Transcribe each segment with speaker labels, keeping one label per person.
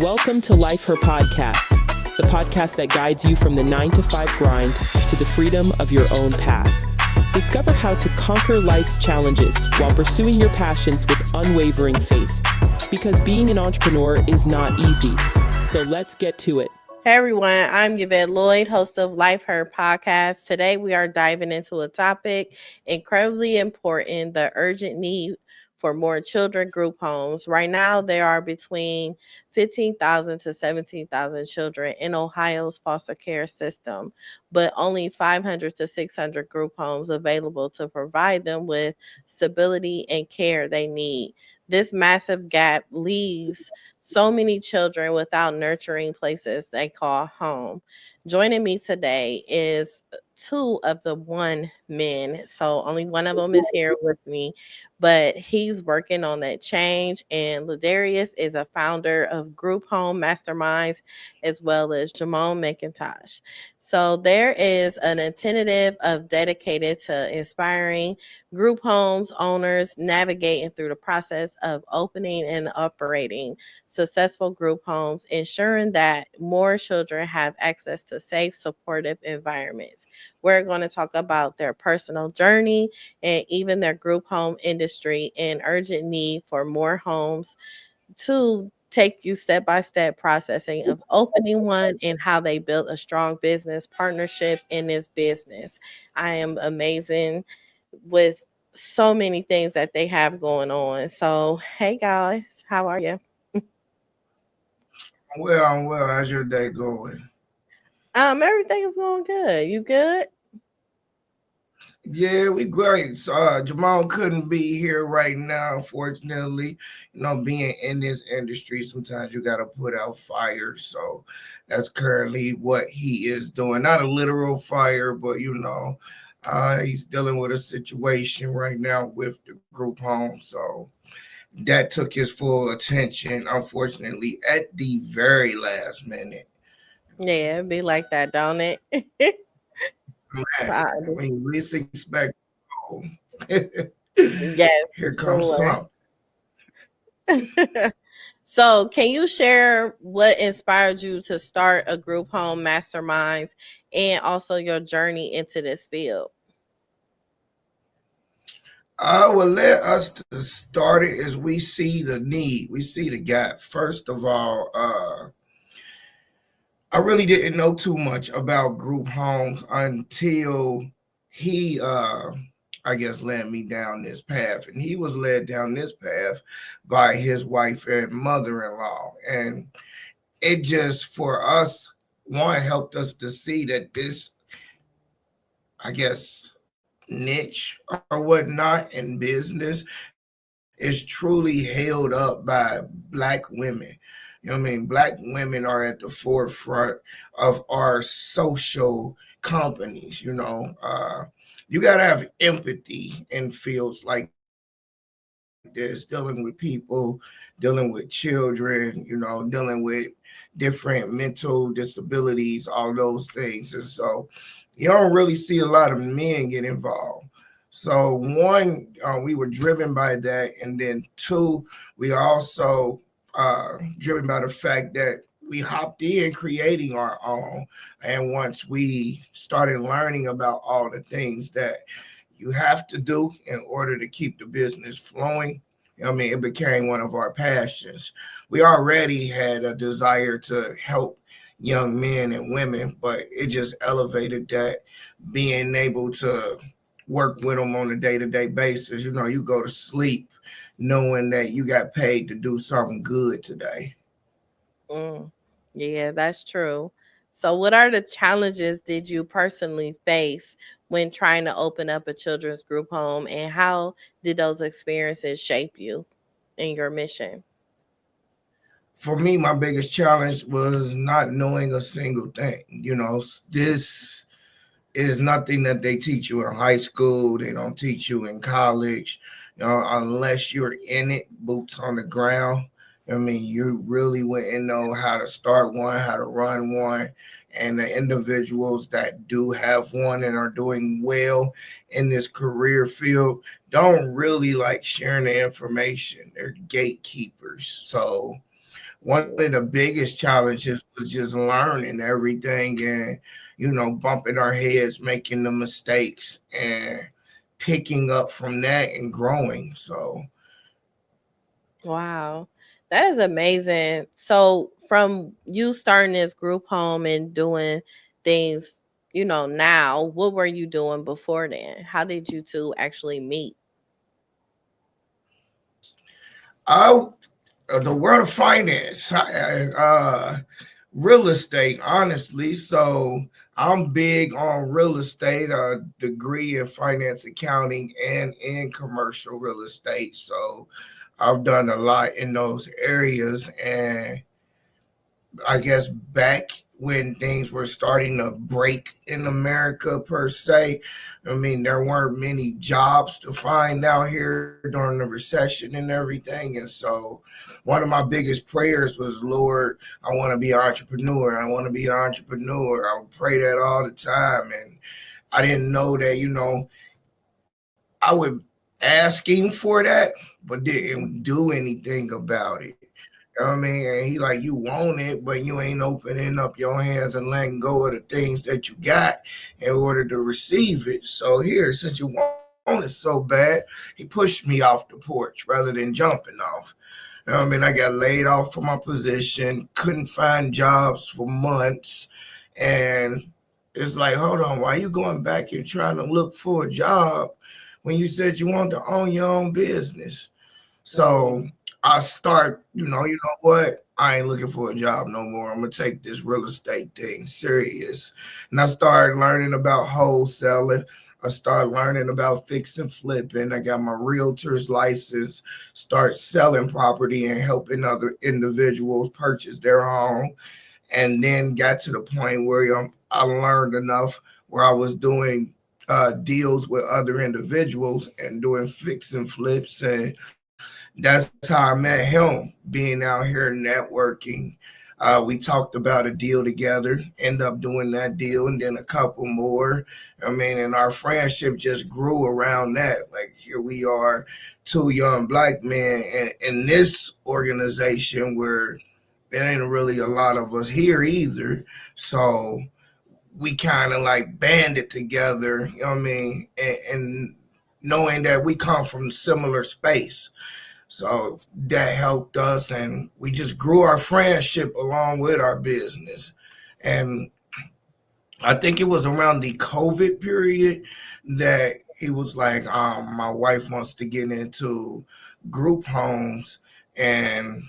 Speaker 1: Welcome to Life Her Podcast, the podcast that guides you from the 9-to-5 grind to the freedom of your own path. Discover how to conquer life's challenges while pursuing your passions with unwavering faith. Because being an entrepreneur is not easy. So let's get to it.
Speaker 2: Hey everyone, I'm Yvette Lloyd, host of Life Her Podcast. Today we are diving into a topic incredibly important, the urgent need for more children group homes. Right now there are between 15,000 to 17,000 children in Ohio's foster care system, but only 500 to 600 group homes available to provide them with stability and care they need. This massive gap leaves so many children without nurturing places they call home. Joining me today is two of the one men. So only one of them is here with me, but he's working on that change. And Lidairious is a founder of Group Home Masterminds as well as Jamone M. So there is an initiative of dedicated to inspiring group homes owners navigating through the process of opening and operating successful group homes, ensuring that more children have access to safe, supportive environments. We're going to talk about their personal journey and even their group home industry and urgent need for more homes to take you step by step processing of opening one and how they built a strong business partnership in this business. I am amazing with so many things that they have going on. So, hey guys, how are you?
Speaker 3: I'm well. How's your day going?
Speaker 2: Everything is going good. You good?
Speaker 3: Yeah, we great. So Jamal couldn't be here right now, unfortunately. Being in this industry, sometimes you gotta put out fires. So that's currently what he is doing. Not a literal fire, but he's dealing with a situation right now with the group home. So that took his full attention, unfortunately, at the very last minute.
Speaker 2: Yeah, it be like that, don't it?
Speaker 3: Man,
Speaker 2: I
Speaker 3: when you least expect, oh,
Speaker 2: Yes,
Speaker 3: here comes
Speaker 2: sure.
Speaker 3: something.
Speaker 2: So, can you share what inspired you to start a group home masterminds and also your journey into this field?
Speaker 3: I will let us to start it as we see the need, we see the gap. First of all, I really didn't know too much about group homes until he, I guess, led me down this path. And he was led down this path by his wife and mother in law. And it just, for us, one, helped us to see that this, I guess, niche or whatnot in business is truly held up by Black women. Black women are at the forefront of our social companies. You got to have empathy in fields like this, dealing with people, dealing with children, dealing with different mental disabilities, all those things. And so you don't really see a lot of men get involved. So one, we were driven by that, and then two, we also driven by the fact that we hopped in creating our own. And once we started learning about all the things that you have to do in order to keep the business flowing, it became one of our passions. We already had a desire to help young men and women, but it just elevated that, being able to work with them on a day-to-day basis. You go to sleep knowing that you got paid to do something good today.
Speaker 2: Mm, yeah, that's true. So, what are the challenges did you personally face when trying to open up a children's group home, and how did those experiences shape you in your mission?
Speaker 3: For me, my biggest challenge was not knowing a single thing. This is nothing that they teach you in high school. They don't teach you in college, unless you're in it, boots on the ground. You really wouldn't know how to start one, how to run one. And the individuals that do have one and are doing well in this career field don't really like sharing the information. They're gatekeepers. So one of the biggest challenges was just learning everything and, bumping our heads, making the mistakes and picking up from that and growing. So,
Speaker 2: Wow. That is amazing. So from you starting this group home and doing things, now, what were you doing before then? How did you two actually meet?
Speaker 3: I, the world of finance, real estate, honestly. So I'm big on real estate, a degree in finance accounting and in commercial real estate. So I've done a lot in those areas. And I guess back when things were starting to break in America per se, I mean, there weren't many jobs to find out here during the recession and everything. And so one of my biggest prayers was, Lord, I want to be an entrepreneur. I want to be an entrepreneur. I would pray that all the time. And I didn't know that, I would asking for that, but didn't do anything about it. You know what I mean? And he like, you want it, but you ain't opening up your hands and letting go of the things that you got in order to receive it. So here, since you want it so bad, he pushed me off the porch rather than jumping off. You know what I mean? I got laid off from my position, couldn't find jobs for months. And it's like, hold on, why are you going back and trying to look for a job when you said you wanted to own your own business? So I start, you know what? I ain't looking for a job no more. I'm gonna take this real estate thing serious. And I started learning about wholesaling. I started learning about fix and flipping. I got my realtor's license, start selling property and helping other individuals purchase their home. And then got to the point where I learned enough where I was doing deals with other individuals and doing fix and flips, and that's how I met him, being out here networking. We talked about a deal together, end up doing that deal, and then a couple more. I mean, and our friendship just grew around that. Like, here we are, two young black men in this organization where there ain't really a lot of us here either. So we kind of like banded together, you know what I mean? And knowing that we come from similar space. So that helped us, and we just grew our friendship along with our business. And I think it was around the COVID period that he was like, my wife wants to get into group homes and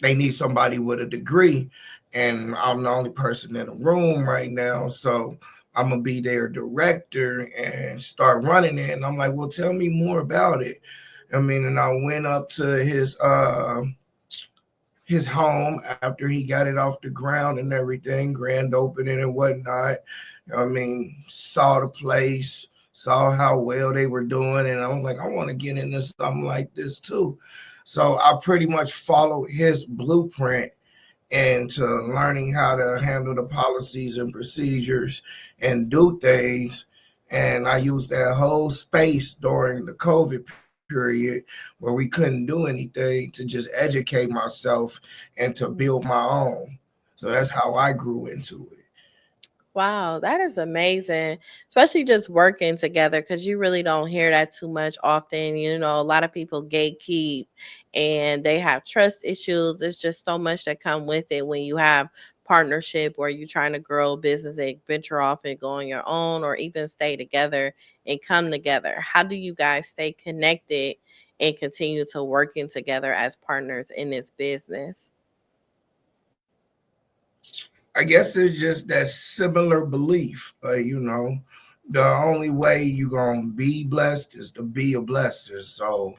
Speaker 3: they need somebody with a degree. And I'm the only person in the room right now. So I'm going to be their director and start running it. And I'm like, well, tell me more about it. I mean, and I went up to his home after he got it off the ground and everything, grand opening and whatnot. I mean, saw the place, saw how well they were doing, and I'm like, I want to get into something like this too. So I pretty much followed his blueprint into learning how to handle the policies and procedures and do things. And I used that whole space during the COVID period where we couldn't do anything to just educate myself and to build my own. So that's how I grew into it.
Speaker 2: Wow, that is amazing. Especially just working together because you really don't hear that too much often. A lot of people gatekeep and they have trust issues. It's just so much that come with it when you have partnership or you trying to grow a business and venture off and go on your own or even stay together and come together. How do you guys stay connected and continue to working together as partners in this business?
Speaker 3: I guess it's just that similar belief. The only way you're gonna be blessed is to be a blessing. So,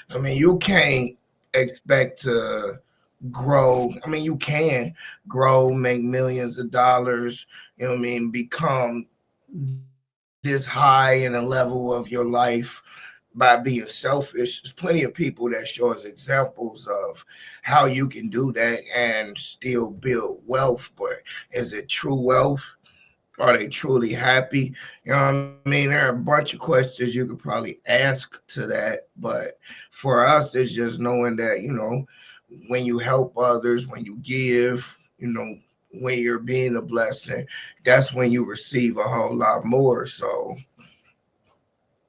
Speaker 3: I mean, you can't expect to grow. I mean, you can grow, make millions of dollars. You know what I mean? Become this high in a level of your life by being selfish. There's plenty of people that show us examples of how you can do that and still build wealth. But is it true wealth? Are they truly happy? You know what I mean? There are a bunch of questions you could probably ask to that. But for us, it's just knowing that, when you help others, when you give, when you're being a blessing, that's when you receive a whole lot more. So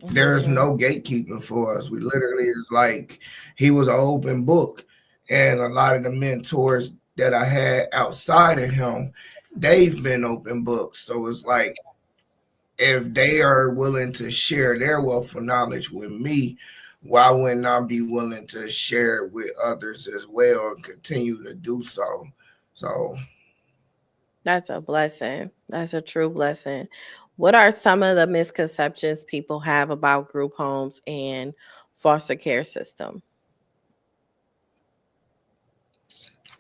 Speaker 3: there's no gatekeeping for us. We literally is like he was an open book. And a lot of the mentors that I had outside of him, they've been open books. So it's like if they are willing to share their wealth of knowledge with me, why wouldn't I be willing to share it with others as well and continue to do so? So
Speaker 2: That's a blessing. That's a true blessing. What are some of the misconceptions people have about group homes and foster care system?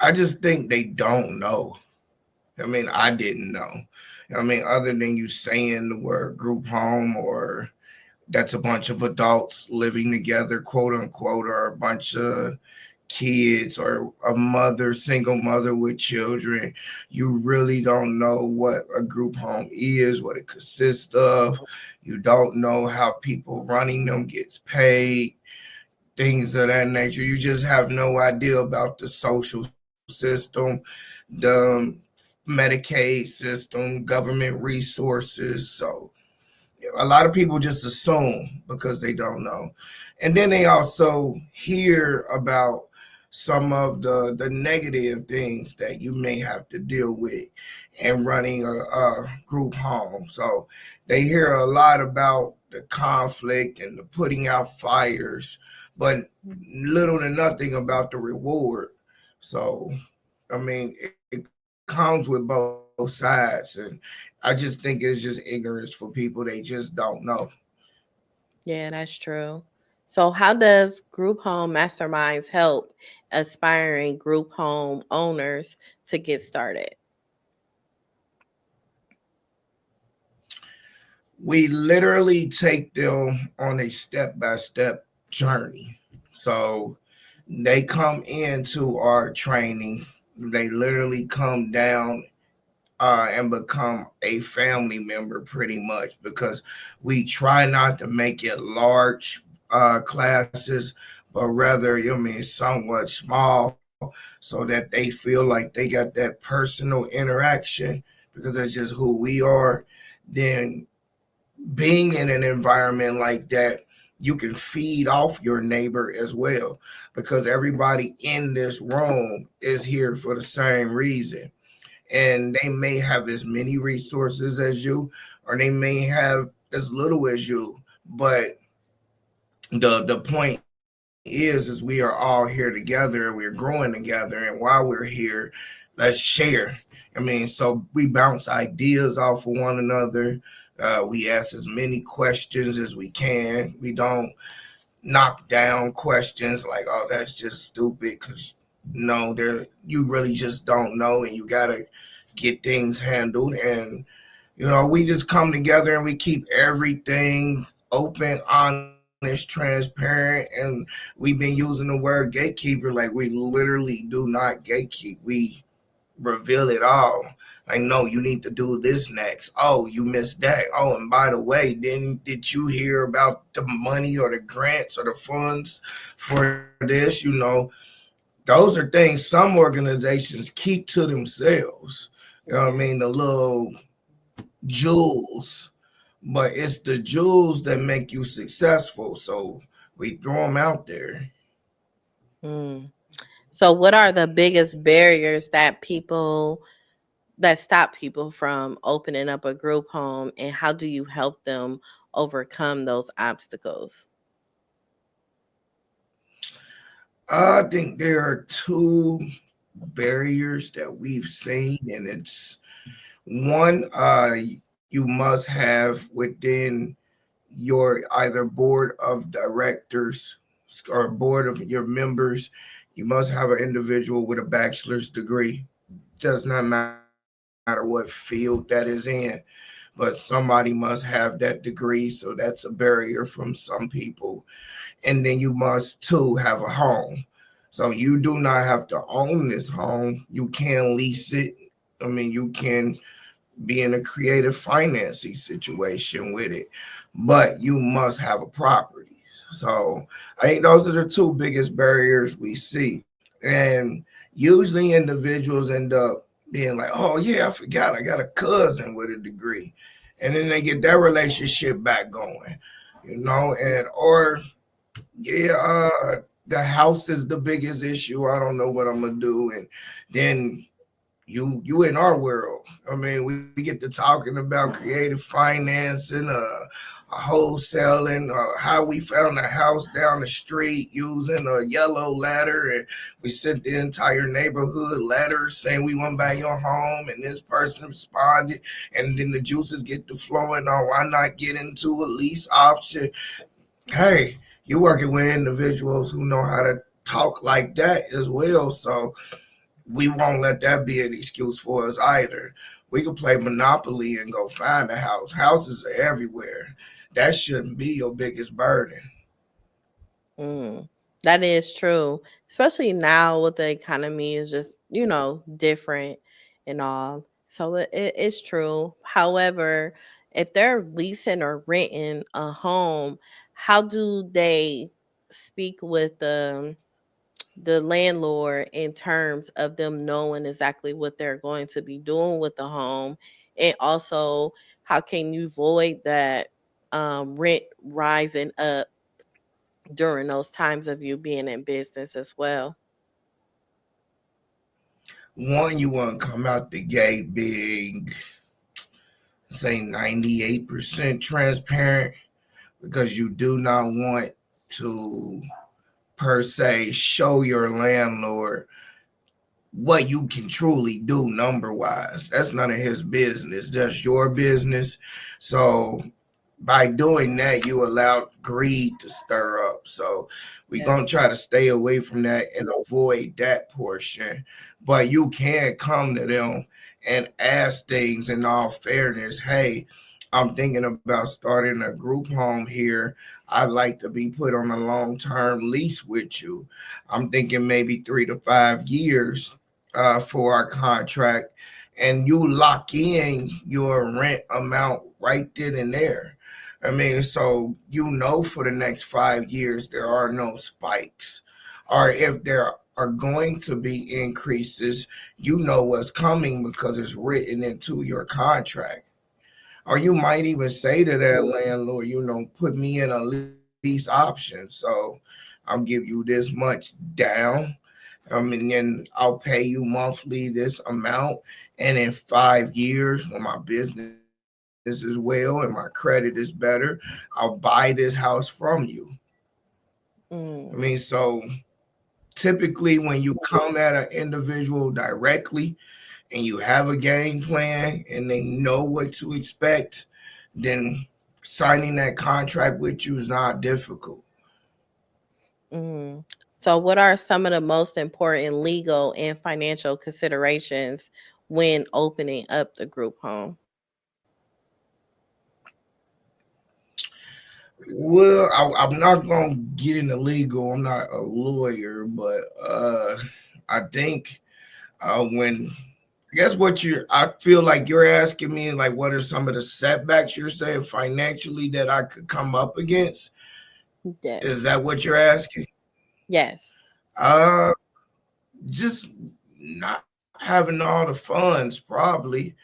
Speaker 3: I just think they don't know. I mean, I didn't know. I mean, other than you saying the word group home, or that's a bunch of adults living together, quote unquote, or a bunch of kids, or a mother, single mother with children, you really don't know what a group home is, what it consists of. You don't know how people running them gets paid, things of that nature. You just have no idea about the social system, the Medicaid system, government resources. So a lot of people just assume because they don't know. And then they also hear about some of the negative things that you may have to deal with in running a group home. So they hear a lot about the conflict and the putting out fires, but little to nothing about the reward. So I mean, it comes with both sides, and I just think it's just ignorance for people. They just don't know.
Speaker 2: Yeah, that's true. So, how does group home masterminds help aspiring group home owners to get started?
Speaker 3: We literally take them on a step by step journey. So they come into our training, they literally come down and become a family member pretty much, because we try not to make it large classes, but rather, somewhat small, so that they feel like they got that personal interaction, because that's just who we are. Then being in an environment like that, you can feed off your neighbor as well, because everybody in this room is here for the same reason, and they may have as many resources as you, or they may have as little as you, but the point is we are all here together, we're growing together, and while we're here, let's share. I mean, so we bounce ideas off of one another. We ask as many questions as we can. We don't knock down questions like, oh, that's just stupid, because no, there, you really just don't know, and you gotta get things handled. And we just come together and we keep everything open, honest, transparent. And we've been using the word gatekeeper, like we literally do not gatekeep. We reveal it all. Like, no, you need to do this next. Oh, you missed that. Oh, and by the way, did you hear about the money or the grants or the funds for this? Those are things some organizations keep to themselves. You know what I mean? The little jewels, but it's the jewels that make you successful. So we throw them out there.
Speaker 2: Mm. So, what are the biggest barriers that stop people from opening up a group home, and how do you help them overcome those obstacles?
Speaker 3: I think there are two barriers that we've seen, and it's one, you must have within your either board of directors or board of your members, you must have an individual with a bachelor's degree. Does not matter what field that is in, but somebody must have that degree. So that's a barrier from some people. And then you must too have a home. So you do not have to own this home. You can lease it. I mean, you can be in a creative financing situation with it, but you must have a property. So I think those are the two biggest barriers we see. And usually individuals end up being like, oh yeah, I forgot I got a cousin with a degree. And then they get their relationship back going, and or yeah, the house is the biggest issue. I don't know what I'm gonna do. And then you in our world. I mean, we get to talking about creative financing, wholesaling, how we found a house down the street using a yellow ladder, and we sent the entire neighborhood letters saying we want to buy your home, and this person responded, and then the juices get to flowing on why not get into a lease option. Hey, you're working with individuals who know how to talk like that as well, so we won't let that be an excuse for us either. We can play Monopoly and go find a house. Houses are everywhere. That shouldn't be your biggest burden.
Speaker 2: Mm, that is true, especially now with the economy is just, different and all. So it's true. However, if they're leasing or renting a home, how do they speak with the landlord in terms of them knowing exactly what they're going to be doing with the home? And also, how can you avoid that rent rising up during those times of you being in business as well?
Speaker 3: One, you want to come out the gate being, say, 98% transparent, because you do not want to, per se, show your landlord what you can truly do number wise. That's none of his business. That's your business. So by doing that, you allow greed to stir up. So we're
Speaker 2: Yeah.
Speaker 3: gonna try to stay away from that and avoid that portion. But you can come to them and ask things in all fairness. Hey, I'm thinking about starting a group home here. I'd like to be put on a long-term lease with you. I'm thinking maybe 3 to 5 years for our contract, and you lock in your rent amount right then and there. I mean, so for the next 5 years there are no spikes, or if there are going to be increases, you know what's coming because it's written into your contract. Or you might even say to that landlord, put me in a lease option. So I'll give you this much down. And then I'll pay you monthly this amount. And in 5 years, when my business is well and my credit is better, I'll buy this house from you. I mean,
Speaker 2: Mm,
Speaker 3: so typically when you come at an individual directly and you have a game plan and they know what to expect, then signing that contract with you is not difficult.
Speaker 2: mm. So, what are some of the most important legal and financial considerations when opening up the group home?
Speaker 3: Well, I'm not gonna get into legal. I'm not a lawyer, but I think when I guess I feel like you're asking me, like, what are some of the setbacks you're saying financially that I could come up against? Is
Speaker 2: Yes.
Speaker 3: that what you're asking?
Speaker 2: Yes.
Speaker 3: Uh, just not having all the funds, probably,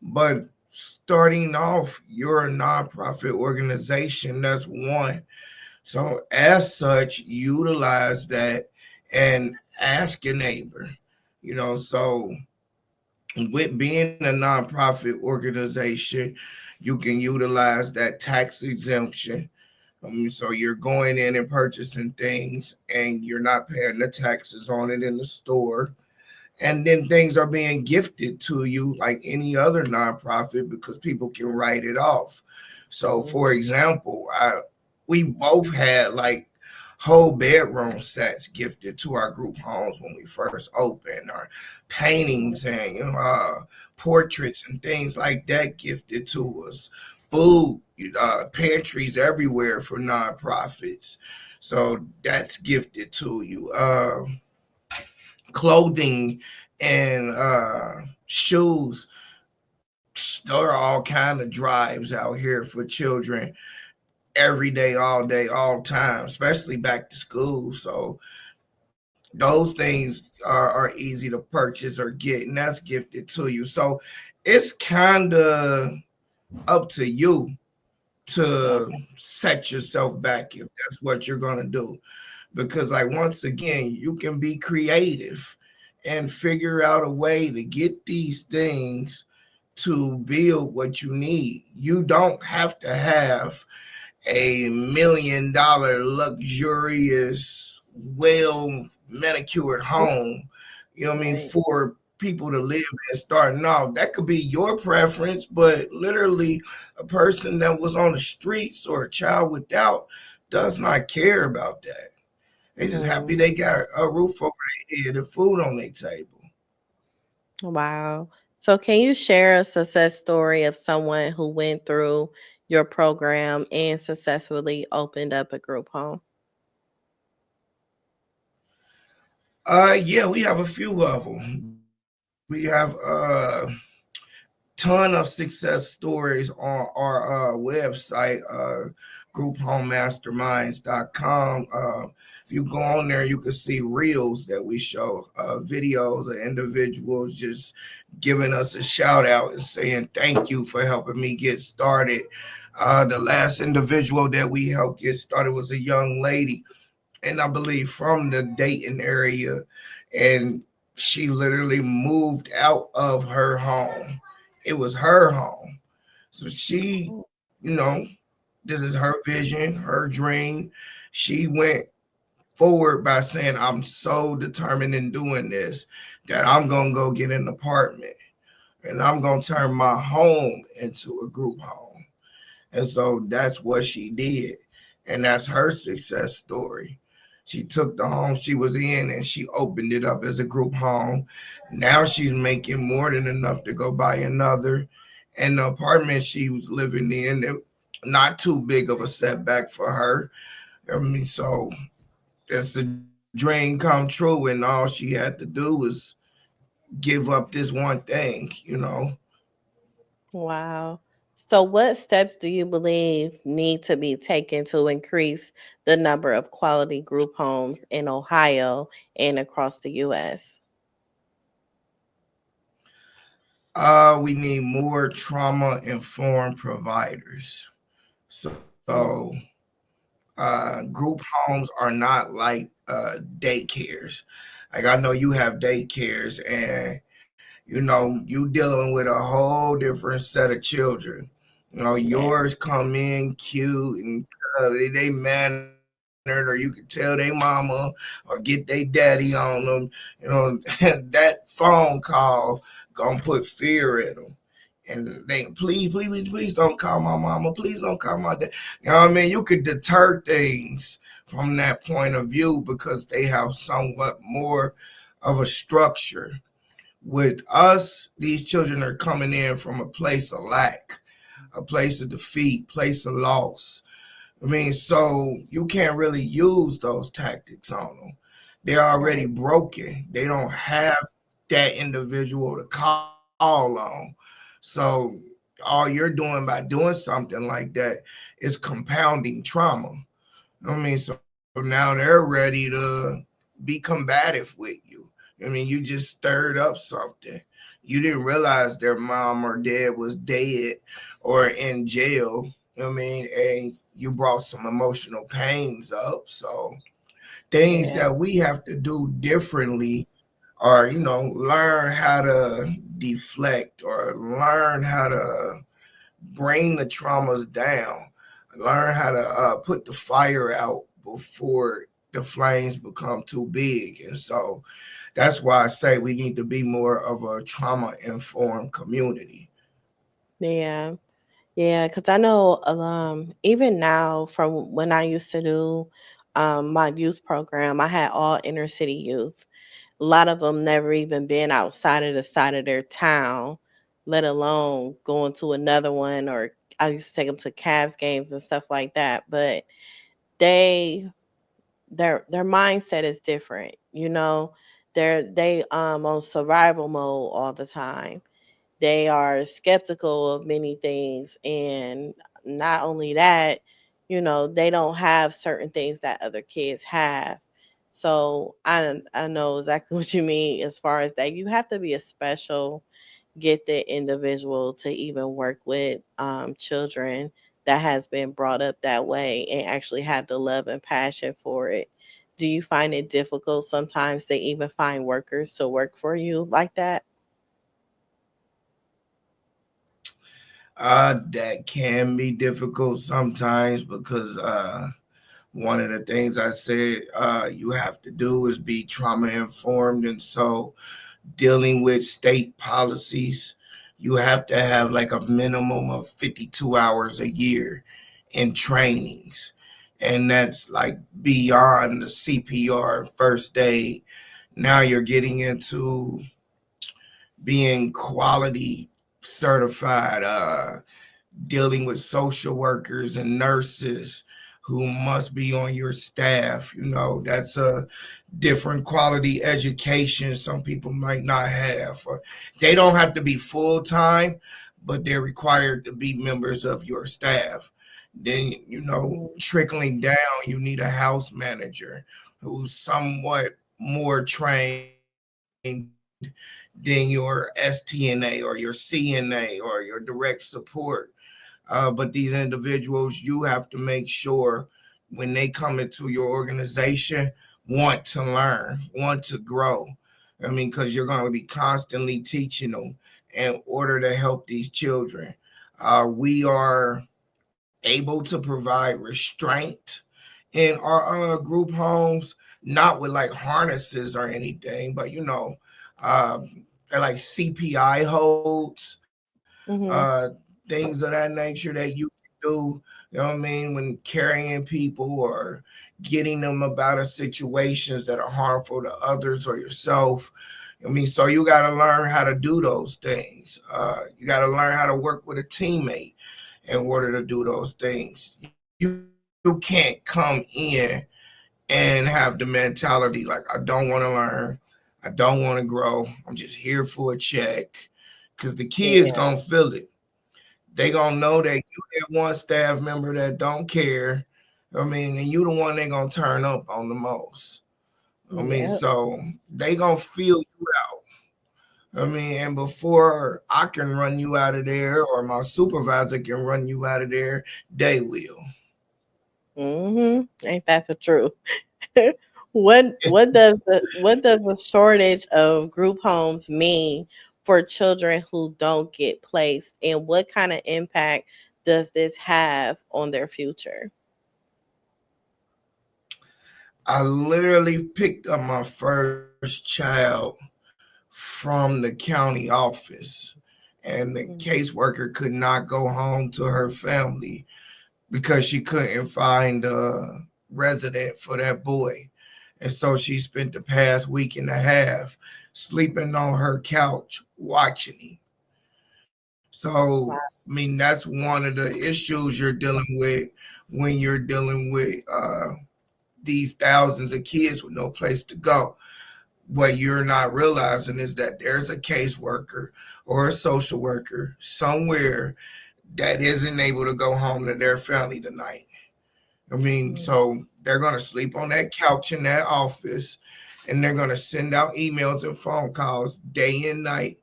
Speaker 3: but starting off, you're a nonprofit organization. That's one. So, as such, utilize that and ask your neighbor. So with being a nonprofit organization, you can utilize that tax exemption. So you're going in and purchasing things, and you're not paying the taxes on it in the store. And then things are being gifted to you like any other nonprofit because people can write it off. So, for example, we both had like whole bedroom sets gifted to our group homes when we first opened, or paintings and portraits and things like that gifted to us. Food, pantries everywhere for nonprofits, so that's gifted to you. Clothing and shoes. There are all kind of drives out here for children every day, all time, especially back to school. So those things are easy to purchase or get, and that's gifted to you. So it's kind of up to you to set yourself back if that's what you're going to do. Because, like, once again, you can be creative and figure out a way to get these things to build what you need. You don't have to have $1 million luxurious, well manicured home, you know what I mean,
Speaker 2: Right.
Speaker 3: for people to live in starting off. That could be your preference, but literally a person that was on the streets or a child without does not care about that. They just happy
Speaker 2: Mm.
Speaker 3: they got a roof over their head and food on their table.
Speaker 2: Wow. So, can you share a success story of someone who went through your program and successfully opened up a group home?
Speaker 3: Yeah, we have a few of them. We have ton of success stories on our website, grouphomemasterminds.com. If you go on there, you can see reels that we show, videos of individuals just giving us a shout out and saying thank you for helping me get started. The last individual that we helped get started was a young lady, and I believe from the Dayton area, and she literally moved out of her home. It was her home. So she, you know, this is her vision, her dream. She went forward by saying, I'm so determined in doing this that I'm going to go get an apartment and I'm going to turn my home into a group home. And so that's what she did. And that's her success story. She took the home she was in and she opened it up as a group home. Now she's making more than enough to go buy another. And the apartment she was living in, not too big of a setback for her. I mean, so it's a dream come true, and all she had to do was give up this one thing, you know.
Speaker 2: Wow. So, what steps do you believe need to be taken to increase the number of quality group homes in Ohio and across the US?
Speaker 3: We need more trauma informed providers. So
Speaker 2: Mm.
Speaker 3: group homes are not like daycares. Like, I know you have daycares, and you dealing with a whole different set of children.
Speaker 2: Yeah.
Speaker 3: Yours come in cute and they mannered, or you can tell they mama or get they daddy on them. That phone call gonna put fear in them. And they, please don't call my mama. Please don't call my dad. You know what I mean? You could deter things from that point of view because they have somewhat more of a structure. With us, these children are coming in from a place of lack, a place of defeat, place of loss. I mean, so you can't really use those tactics on them. They're already
Speaker 2: Right.
Speaker 3: broken. They don't have that individual to call on. So all you're doing by doing something like that is compounding trauma. I mean, so now they're ready to be combative with you. I mean, you just stirred up something. You didn't realize their mom or dad was dead or in jail. I mean, and you brought some emotional pains up. So things
Speaker 2: Yeah.
Speaker 3: that we have to do differently, or learn how to deflect, or learn how to bring the traumas down, learn how to put the fire out before the flames become too big. And so that's why I say we need to be more of a trauma informed community.
Speaker 2: Yeah. Yeah, because I know even now from when I used to do my youth program, I had all inner city youth. A lot of them never even been outside of the side of their town, let alone going to another one. Or I used to take them to Cavs games and stuff like that. But they their mindset is different. They on survival mode all the time. They are skeptical of many things, and not only that, they don't have certain things that other kids have. So I know exactly what you mean as far as that. You have to be a special gifted individual to even work with children that has been brought up that way and actually have the love and passion for it. Do you find it difficult sometimes to even find workers to work for you like that?
Speaker 3: That can be difficult sometimes because one of the things I said you have to do is be trauma informed. And so dealing with state policies, you have to have like a minimum of 52 hours a year in trainings. And that's like beyond the CPR first aid. Now you're getting into being quality certified, dealing with social workers and nurses who must be on your staff. You know, that's a different quality education some people might not have. Or they don't have to be full time, but they're required to be members of your staff. Then, you know,
Speaker 2: Mm.
Speaker 3: trickling down, you need a house manager who's somewhat more trained than your STNA or your CNA or your direct support. But these individuals, you have to make sure when they come into your organization, want to learn, want to grow. I mean, because you're going to be constantly teaching them in order to help these children. We are able to provide restraint in our group homes, not with like harnesses or anything, but you know, uh, they're like CPI holds,
Speaker 2: Mm-hmm.
Speaker 3: things of that nature that you can do, you know what I mean, when carrying people or getting them about a situations that are harmful to others or yourself. I mean, so you got to learn how to do those things. You got to learn how to work with a teammate in order to do those things. You can't come in and have the mentality like, I don't want to learn, I don't want to grow, I'm just here for a check. Because the kids
Speaker 2: Yeah.
Speaker 3: gonna feel it. They gonna know that you that one staff member that don't care. I mean, and you the one they gonna turn up on the most. I mean,
Speaker 2: Yep.
Speaker 3: so they gonna feel you out. I mean, and before I can run you out of there or my supervisor can run you out of there, they will.
Speaker 2: Mm-hmm. Ain't that the truth? What does the shortage of group homes mean for children who don't get placed, and what kind of impact does this have on their future?
Speaker 3: I literally picked up my first child from the county office, and the
Speaker 2: Mm.
Speaker 3: caseworker could not go home to her family because she couldn't find a resident for that boy. And so she spent the past week and a half sleeping on her couch watching him. So,
Speaker 2: Wow.
Speaker 3: I mean, that's one of the issues you're dealing with when you're dealing with these thousands of kids with no place to go. What you're not realizing is that there's a caseworker or a social worker somewhere that isn't able to go home to their family tonight. I mean,
Speaker 2: Mm.
Speaker 3: so they're going to sleep on that couch in that office and they're going to send out emails and phone calls day and night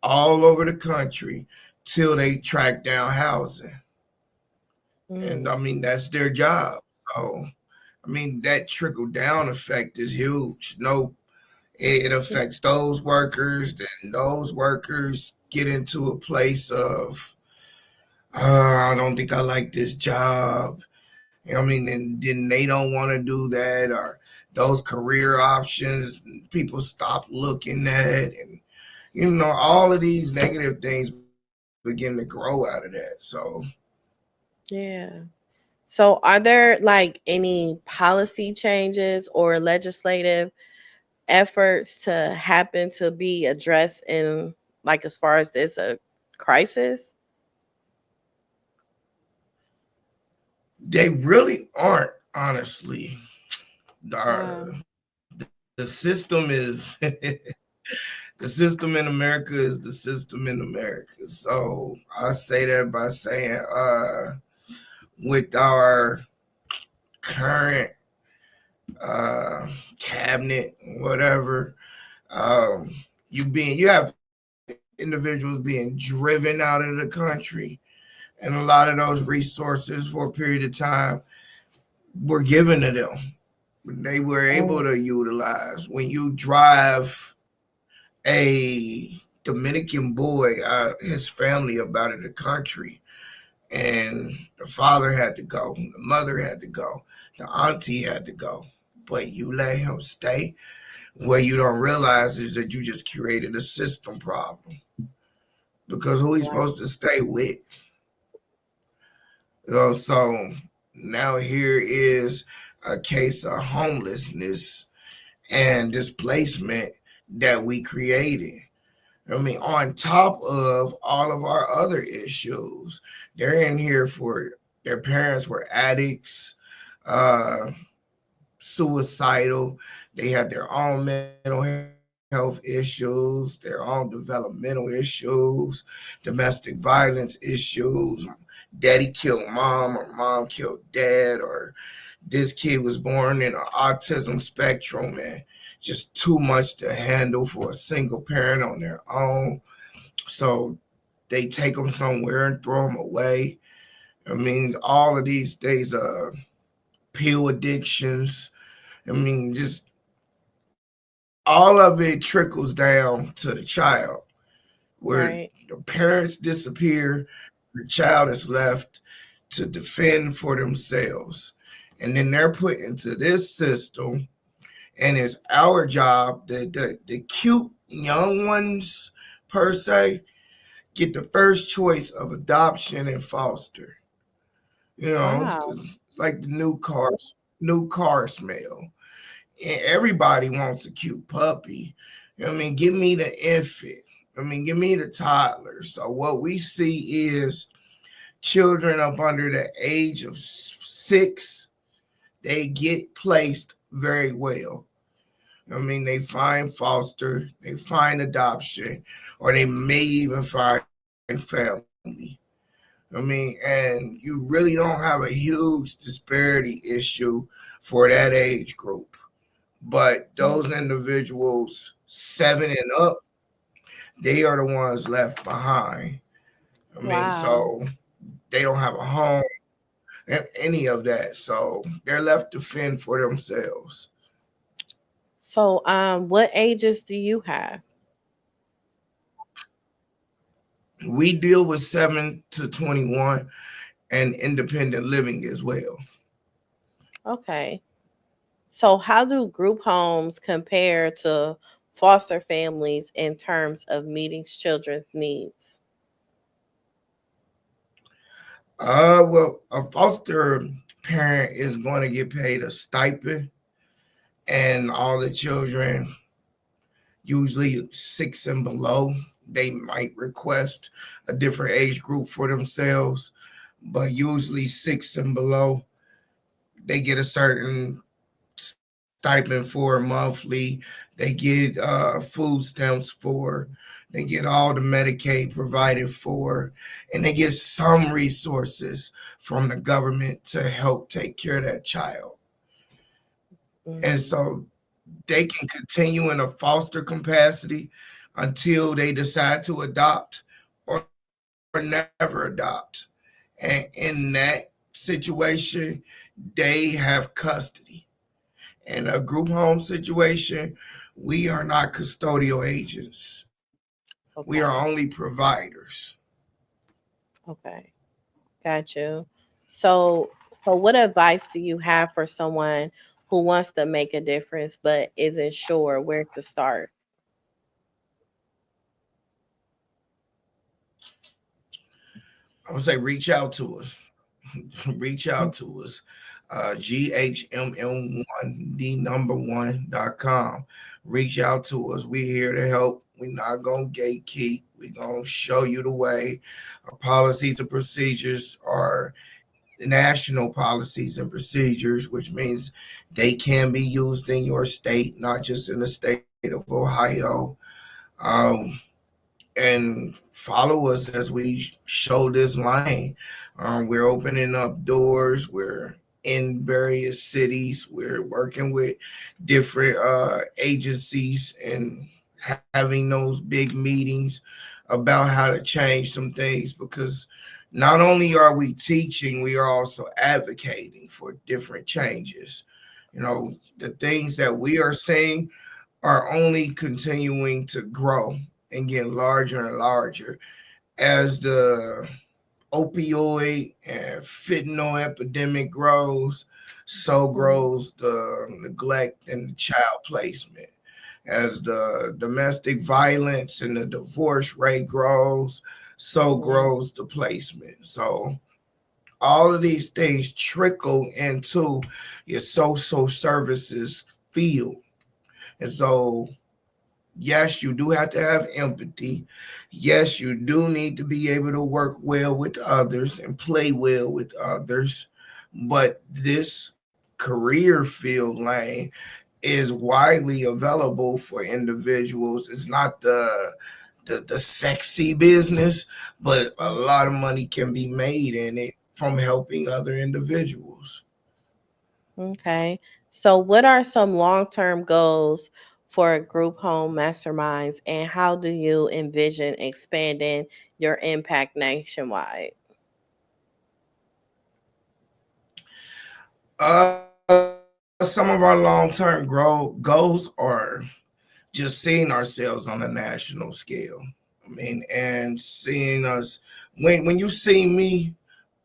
Speaker 3: all over the country till they track down housing. And I
Speaker 2: Mm.
Speaker 3: mean, that's their job. So, I mean, that trickle down effect is huge. No, it affects those workers, then those workers get into a place of, I don't think I like this job. You know what I mean? And then they don't want to do that, or those career options people stop looking at, and you know all of these negative things begin to grow out of that. So
Speaker 2: Yeah. So, are there like any policy changes or legislative efforts to happen to be addressed in, like, as far as this crisis?
Speaker 3: they really aren't, honestly.
Speaker 2: Wow.
Speaker 3: The system is the system in America is the system in America. So I say that by saying, with our current uh, cabinet, whatever. You have individuals being driven out of the country, and a lot of those resources for a period of time were given to them. They were able
Speaker 2: Mm,
Speaker 3: to utilize. When you drive a Dominican boy, his family up out of the country, and the father had to go, the mother had to go, the auntie had to go, but you let him stay. What you don't realize is that you just created a system problem, because who he's
Speaker 2: right,
Speaker 3: supposed to stay with? So now here is a case of homelessness and displacement that we created. I mean, on top of all of our other issues, they're in here for their parents were addicts, uh, suicidal. They had their own mental health issues, their own developmental issues, domestic violence issues. Daddy killed mom, or mom killed dad, or this kid was born in an autism spectrum and just too much to handle for a single parent on their own. So they take them somewhere and throw them away. I mean, all of these days, pill addictions. I mean, just all of it trickles down to the child, where
Speaker 2: right.
Speaker 3: the parents disappear, the child is left to defend for themselves. And then they're put into this system, and it's our job, the cute young ones per se, get the first choice of adoption and foster.
Speaker 2: Wow.
Speaker 3: Because like the new car smell. Everybody wants a cute puppy. I mean, give me the infant. I mean, give me the toddler. So what we see is children up under the age of 6, they get placed very well. I mean, they find foster, they find adoption, or they may even find family. I mean, and you really don't have a huge disparity issue for that age group. But
Speaker 2: Mm,
Speaker 3: those individuals 7 and up, they are the ones left behind. I mean,
Speaker 2: wow.
Speaker 3: so they don't have a home and any of that. So they're left to fend for themselves.
Speaker 2: So, what ages do you have?
Speaker 3: We deal with 7 to 21 and independent living as well.
Speaker 2: Okay. So, how do group homes compare to foster families in terms of meeting children's needs?
Speaker 3: Well, a foster parent is going to get paid a stipend, and all the children, usually 6 and below, they might request a different age group for themselves, but usually 6 and below, they get a certain stipend for monthly. They get food stamps for. They get all the Medicaid provided for, and they get some resources from the government to help take care of that child. And
Speaker 2: Hmm.
Speaker 3: so they can continue in a foster capacity until they decide to adopt or never adopt. And in that situation, they have custody. In a group home situation, we are not custodial agents. We are
Speaker 2: Okay.
Speaker 3: only providers.
Speaker 2: Okay. Got you. So what advice do you have for someone who wants to make a difference but isn't sure where to start?
Speaker 3: I would say reach out to us. Reach
Speaker 2: Mm.
Speaker 3: out to us. GHMM1, the number one.com. Reach out to us. We're here to help. We're not going to gatekeep. We're going to show you the way. Our policies and procedures are national policies and procedures, which means they can be used in your state, not just in the state of Ohio. Um, and follow us as we show this lane. We're opening up doors. We're in various cities. We're working with different agencies and having those big meetings about how to change some things, because not only are we teaching, we are also advocating for different changes. The things that we are seeing are only continuing to grow and get larger and larger as the opioid and fentanyl epidemic grows. So
Speaker 2: Mhm.
Speaker 3: grows the neglect and child placement. As the domestic violence and the divorce rate grows, so
Speaker 2: Mhm.
Speaker 3: grows the placement. So all of these things trickle into your social services field. And so, yes, you do have to have empathy. Yes, you do need to be able to work well with others and play well with others. But this career field lane is widely available for individuals. It's not the sexy business, but a
Speaker 2: Mhm.
Speaker 3: lot of money can be made in it from helping other individuals.
Speaker 2: Okay. So, what are some long term goals for group home masterminds, and how do you envision expanding your impact nationwide?
Speaker 3: Some of our long-term goals are just seeing ourselves on a national scale. I mean, and seeing us, when you see me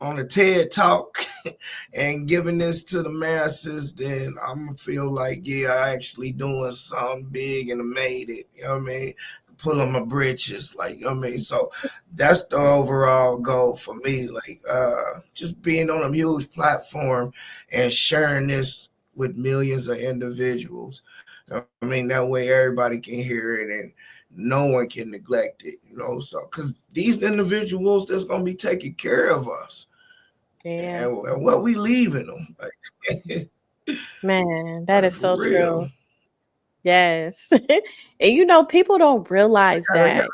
Speaker 3: on a TED talk and giving this to the masses, then I'm gonna feel like, yeah, I actually doing something big and I made it. You know what I mean? Pull on my britches, like, you know what I mean. So that's the overall goal for me. Like, just being on a huge platform and sharing this with millions of individuals. I mean, that way everybody can hear it and no one can neglect it. So, because these individuals that's going to be taking care of us,
Speaker 2: Yeah,
Speaker 3: and what we leaving them, like,
Speaker 2: man, that
Speaker 3: like
Speaker 2: is
Speaker 3: for
Speaker 2: so
Speaker 3: real.
Speaker 2: true. Yes. And people don't realize
Speaker 3: I got,
Speaker 2: that,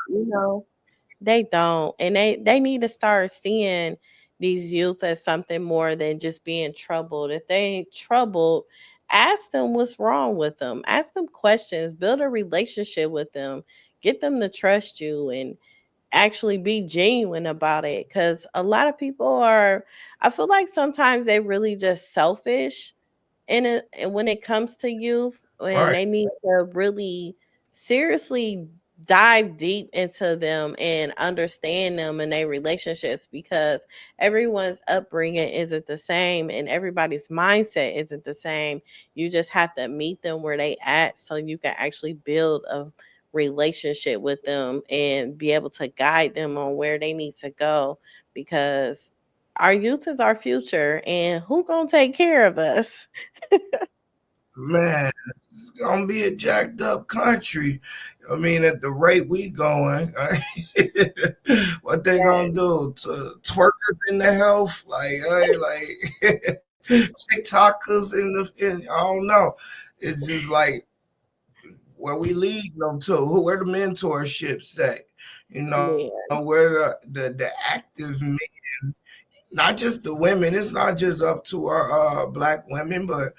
Speaker 2: they don't. And they need to start seeing these youth as something more than just being troubled. If they ain't troubled, ask them what's wrong with them. Ask them questions, build a relationship with them, get them to trust you and actually be genuine about it. Cause a lot of people I feel like sometimes they really just selfish in it, and when it comes to youth, and
Speaker 3: right.
Speaker 2: they need to really seriously dive deep into them and understand them and their relationships, because everyone's upbringing isn't the same and everybody's mindset isn't the same. You just have to meet them where they at so you can actually build a relationship with them and be able to guide them on where they need to go, because our youth is our future, and who gonna take care of us?
Speaker 3: Man, it's gonna be a jacked up country. I mean, at the rate we going, what they gonna
Speaker 2: Yes.
Speaker 3: do to twerkers in the health, like TikTokers I don't know. It's just like where we lead them to, where the mentorships at,
Speaker 2: Yeah.
Speaker 3: where the active men, not just the women. It's not just up to our black women, but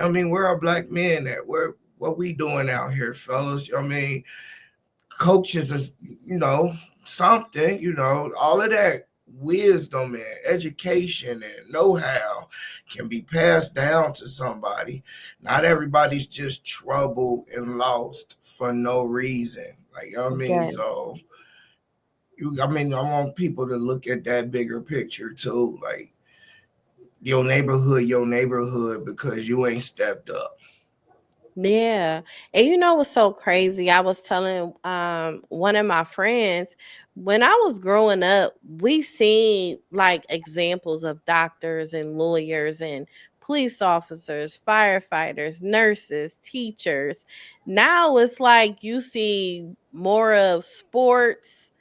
Speaker 3: I mean, where are black men at? Where what we doing out here, fellas? I mean, coaches is something. All of that wisdom and education and know-how can be passed down to somebody. Not everybody's just troubled and lost for no reason. Like, you know what I mean?
Speaker 2: Yeah.
Speaker 3: So I mean, I want people to look at that bigger picture too. Like, your neighborhood, because you ain't stepped up.
Speaker 2: Yeah. And you know what's so crazy? I was telling one of my friends, when I was growing up, we seen like examples of doctors and lawyers and police officers, firefighters, nurses, teachers. Now it's like you see more of sports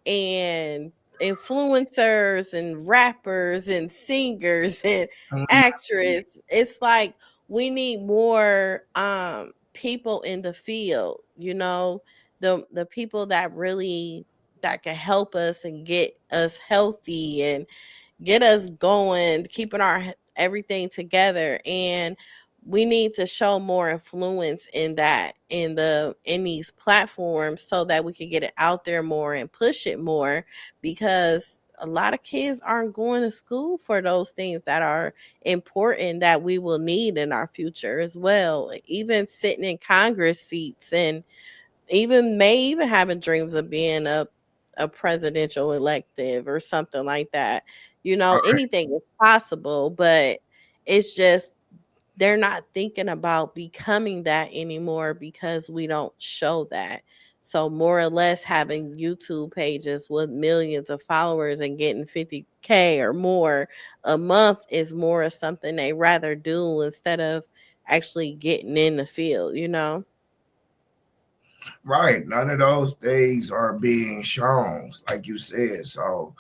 Speaker 2: and influencers and rappers and singers and actress. It's like we need more people in the field, the people that really that can help us and get us healthy and get us going, keeping our everything together, and we need to show more influence in that in these platforms so that we can get it out there more and push it more, because a lot of kids aren't going to school for those things that are important that we will need in our future as well. Even sitting in Congress seats, and even having dreams of being a presidential elective or something like that.
Speaker 3: All right.
Speaker 2: Anything is possible, but it's just they're not thinking about becoming that anymore because we don't show that. So more or less having YouTube pages with millions of followers and getting 50K or more a month is more of something they rather do instead of actually getting in the field.
Speaker 3: Right. None of those things are being shown, like you said. So,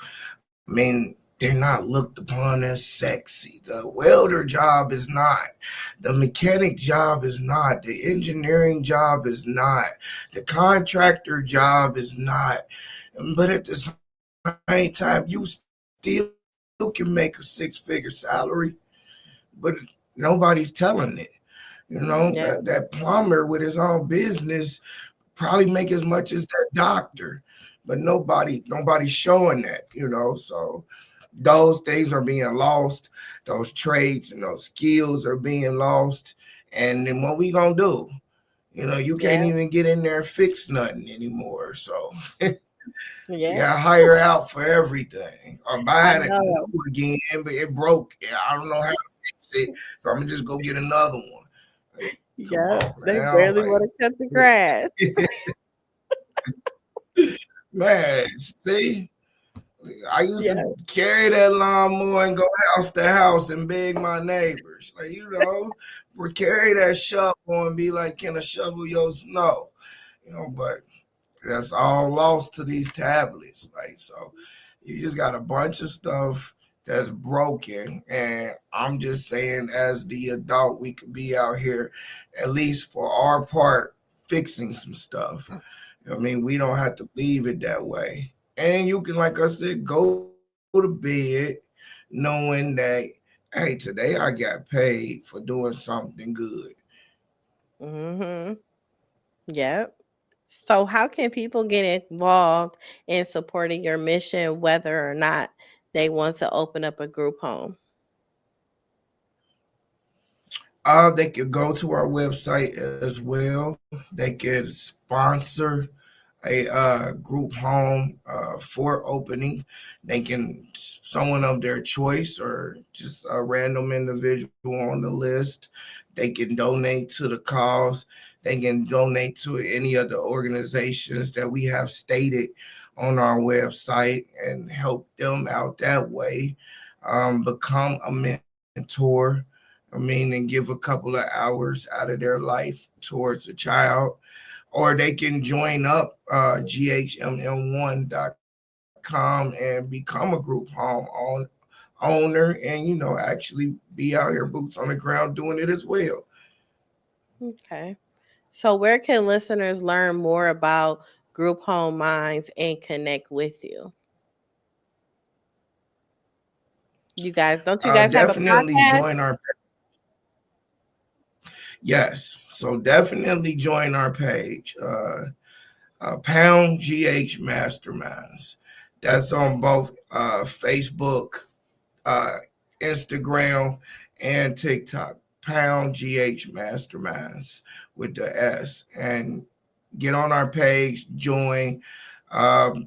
Speaker 3: I mean, they're not looked upon as sexy. The welder job is not. The mechanic job is not. The engineering job is not. The contractor job is not. But at the same time, you still can make a six-figure salary, but nobody's telling it. That
Speaker 2: Yeah.
Speaker 3: plumber with his own business probably make as much as that doctor, but nobody's showing that. So those things are being lost. Those traits and those skills are being lost. And then what we gonna do? You can't
Speaker 2: Yeah.
Speaker 3: even get in there and fix nothing anymore. So you
Speaker 2: Yeah.
Speaker 3: gotta hire out for everything or
Speaker 2: I
Speaker 3: buy it
Speaker 2: know.
Speaker 3: new again, but it broke. I don't know how to fix it, so I'm gonna just go get another one. Like, come
Speaker 2: Yeah.
Speaker 3: on,
Speaker 2: They
Speaker 3: man.
Speaker 2: barely want to cut the grass.
Speaker 3: Man, see, I used
Speaker 2: Yeah.
Speaker 3: to carry that lawnmower and go house to house and beg my neighbors, like, or carry that shovel and be like, "Can I shovel your snow?" But that's all lost to these tablets. Like, so you just got a bunch of stuff that's broken. And I'm just saying, as the adult, we could be out here, at least for our part, fixing some stuff. I mean, we don't have to leave it that way. And you can, like I said, go to bed knowing that, hey, today I got paid for doing something good.
Speaker 2: Mhm. Yep. So how can people get involved in supporting your mission whether or not they want to open up a group home?
Speaker 3: They could go to our website as well. They could sponsor a group home for opening. They can someone of their choice or just a random individual on the list. They can donate to the cause. They can donate to any of the organizations that we have stated on our website and help them out that way. Become a mentor. And give a couple of hours out of their life towards a child, or they can join up ghmm1.com and become a group home owner and actually be out here boots on the ground doing it as well.
Speaker 2: Okay. So where can listeners learn more about Group Home Minds and connect with you? Don't you guys have a
Speaker 3: Definitely
Speaker 2: podcast?
Speaker 3: join our Yes, so definitely join our page, pound GH Masterminds. That's on both Facebook, uh, Instagram, and TikTok. Pound GH Masterminds with the S. And get on our page, join.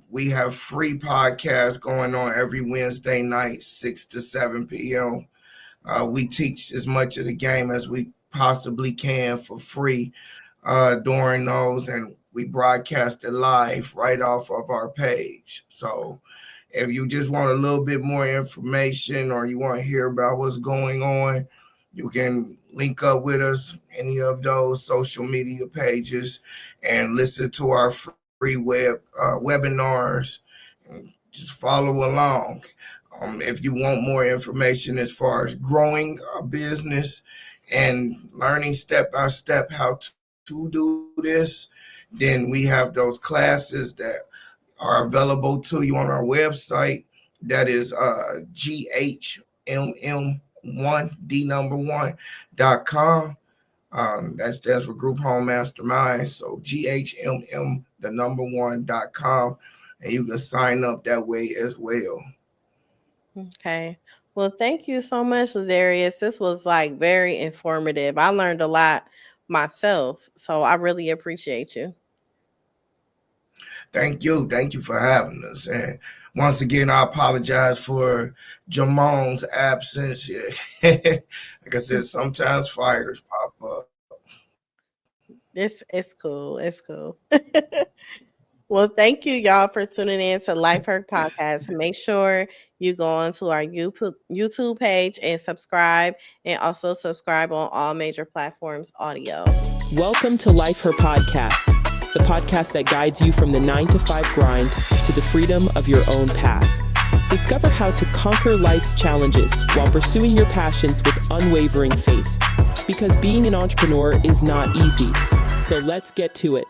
Speaker 3: We have free podcasts going on every Wednesday night, 6 to 7 p.m. We teach as much of the game as we possibly can for free during those, and we broadcast it live right off of our page. So if you just want a little bit more information or you want to hear about what's going on, you can link up with us, any of those social media pages, and listen to our free webinars. Just follow along. If you want more information as far as growing a business and learning step by step how to do this, then we have those classes that are available to you on our website. That is GHMM1.com. 1.com. That stands for Group Home Masterminds. So GHMM, the number 1.com. And you can sign up that way as well.
Speaker 2: Okay. Well, thank you so much, Lidairious. This was like very informative. I learned a lot myself, so I really appreciate you.
Speaker 3: Thank you. Thank you for having us. And once again, I apologize for Jamone's absence. Like I said, sometimes fires pop up.
Speaker 2: It's cool. It's cool. Well, thank you, y'all, for tuning in to Life Hack Podcast. Make sure you go onto our YouTube page and subscribe, and also subscribe on all major platforms audio.
Speaker 1: Welcome to Life Her Podcast, the podcast that guides you from the 9-to-5 grind to the freedom of your own path. Discover how to conquer life's challenges while pursuing your passions with unwavering faith. Because being an entrepreneur is not easy. So let's get to it.